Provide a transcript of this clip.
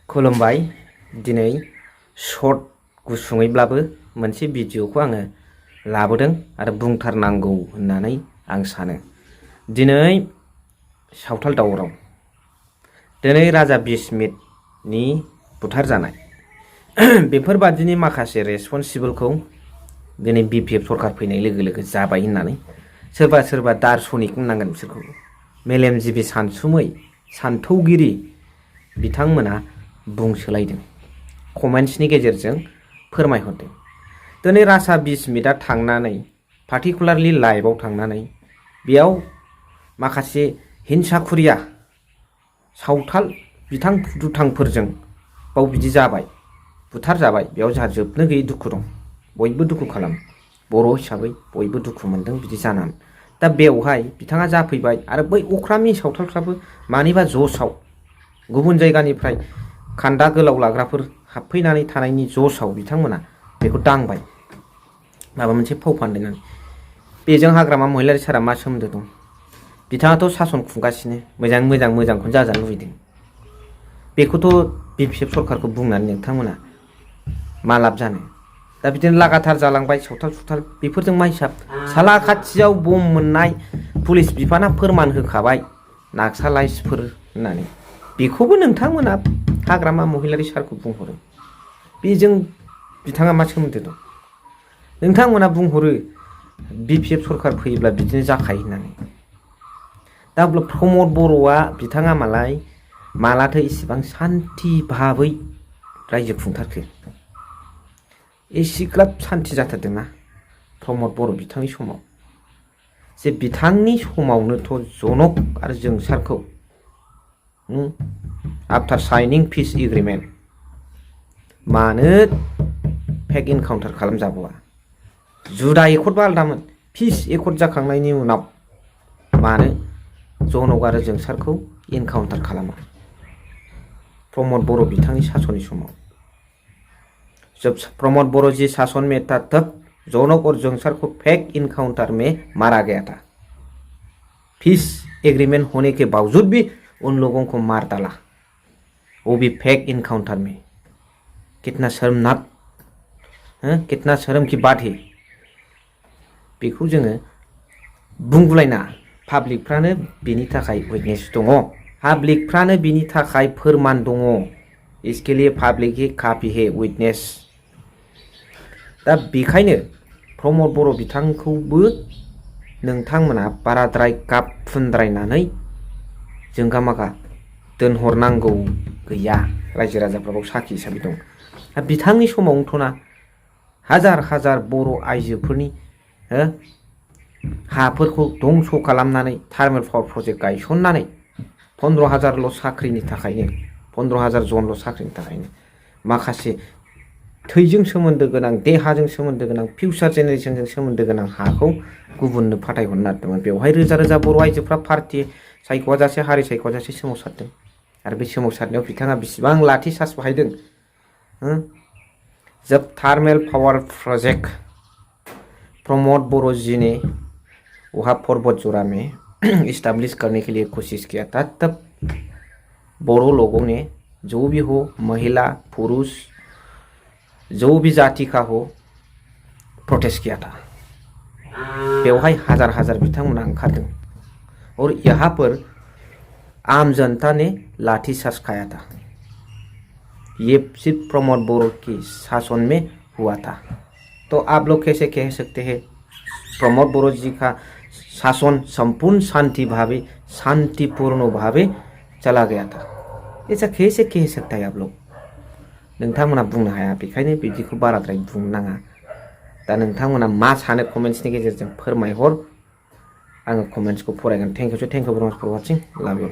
खुलुमबाय दिनै शर्ट गुसुङैब्लाबो मोनसे भिडिअखौ आङो लाबोदों आरो बुंथारनांगौ होननानै आं सानो। दिनै सावथाल दावराव, दिनै राजा बिस्मितनि बुथारजानाय बेफोरबादिनि माखासे रेसपन्सिबोलखौ दिनै BPF सरकार फैनाय लोगो लोगो जाबाय होननानै सोरबा सोरबा दार्शनिक होननांगोन बिसोरखौ, मेलेमजिबि सानसुमै सान्थौगिरि बिथांमोना बुंसोलायदों, कमेन्ट्सनि गेजेरजों फोरमायहरदों। दिनै राजा बिस्मितआ थांनानै पार्टिकुलारलि लाइभआव थांनानै बेयाव माखासे हिंसाखुरिया सावथाल बिथां दुथांफोरजों बाव बिदि जाबाय, बुथार जाबाय, बेयाव जोंहा जोबनो गैयै दुखु दं, बयबो दुखु खालामो, बर' हिसाबै बयबो दुखु मोनदों बिदि जानानै। दा बेवहाय बिथाङा जाफैबाय आरो बै अख्रामनि सावथालफ्राबो मानिबा जसाव गुबुन जायगानिफ्राय खान्दा गोलाव लाग्राफोर हाबफैनानै थानायनि जसाव बिथांमोना बेखौ दांबाय माबा मोनसे फाव फान्दायनानै। बेजों हाग्रामा महिलारि सारा मा सोमोन्दो दं? बिथाङाथ' सासन खुंगासिनो, मोजांखौनो जाजानो लुबैदों। बेखौथ' BPF सरकारखौ बुंनानै नोंथांमोना मा लाब जानो? दा बिदिनो लागाथार जालांबाय सावथाल सुथाल, बेफोरजों मा हिसाब? सालाखाथियाव बम मोननाय पुलिस बिफाना फोरमान होखाबाय नाक्सालाइसफोर होननानै, बेखौबो नोंथांमोना हाग्रामा महिलारि सारखौ बुंहरो। बेजों बिथाङा मा सोमोन्दो दं? नोंथांमोना बुंहरो BPF सरकार फैयोब्ला बिदिनो जाखायो होननानै। दा प्रमद बर'आ बिथाङा मालाथो इसिबां सान्थि भाबै रायजो खुंथारखो? एसेग्राब सान्थि जाथारदोंना प्रमद बर' बिथांनि समाव, जे बिथांनि समावनोथ' जनक आरो जोंसारखौ आफ्टार साइनिं पिस एग्रिमेन्ट मानो फेक इनकाउन्टार खालामजाबावा? जुदा एकर्डबा आलदामोन, पिस एकर्ड जाखांनायनि उनाव मानो जनक आरो जोंसारखौ इनकाउन्टार खालामा? प्रमद बर' बिथांनि सासननि समाव जब प्रमोद बोरो जी शासन में था तब जनक और जोंसार को फेक इनकाउंटर में मारा गया था। पीस एग्रीमेंट होने के बावजूद भी उन लोगों को मार डाला, वो भी फेक इनकाउंटर में। कितना शर्मनाक, कितना शर्म की बात है। बेखौ जोङो बुंगुलायना, पाब्लिकफ्रानो बिनि थाखाय विटनेस दङ, पाब्लिकफ्रानो बिनि थाखाय फोरमान दङ। इसके लिए पब्लिक ही काफी है विटनेस। दा बेखायनो प्रमद बर' बिथांखौबो नोंथांमोना बाराद्राय गाब फुनद्रायनानै जोंगा मागा दोनहरनांगौ गैया। रायजो राजाफ्राबो साखि हिसाबै दं। दा बिथांनि समावनोथ'ना हाजार हाजार बर' आइजोफोरनि हाफोरखौ दंस' खालामनानै थार्मेल पावार प्रजेक्ट गायसननानै 15,000ल' साख्रिनि थाखायनो, 15,000 जनल' साख्रिनि थाखायनो माखासे थैजों सोमोन्दो गोनां, देहाजों सोमोन्दो गोनां, फिउचार जेनेरेशनजों सोमोन्दो गोनां हाखौ गुबुननो फाथायहरनो नागिरदोंमोन। बेवहाय रोजा रोजा बर' आइजोफ्रा पार्टि सायख'जासे, हारि सायख'जासे सोमावसारदों। आरो बे सोमावसारनायाव बिथाङा बेसेबां लाठी चार्ज बाहायदों? जब थार्मेल पावर प्रोजेक्ट प्रमोद बोरो जी ने वहाँ पर्वत जोरा में इस्टेब्लिश करने के लिए कोशिश किया था, तब बोरो लोगों ने जो भी हो, महिला पुरुष जो भी जाति का हो, प्रोटेस्ट किया था। बेवहाय हजार हजार बिथांमोना ओंखारदों और यहाँ पर आम जनता ने लाठी चार्ज खाया था। ये सिर्फ प्रमोद बोरो की शासन में हुआ था। तो आप लोग कैसे कह सकते हैं प्रमोद बोरो जी का शासन संपूर्ण शांति भावे, शांतिपूर्ण भावे चला गया था? ऐसा कैसे कह सकता है आप लोग? नोंथांमोना बुंनो हाया, बेखायनो बिदिखौ बाराद्राय बुंनो नाङा। दा नोंथांमोना मा सानो कमेन्ट्सनि गेजेरजों फोरमायहर, आङो कमेन्ट्सखौ फरायगोन। थेंक इउ भेरि माच फर वाचिं, लाभ इउ।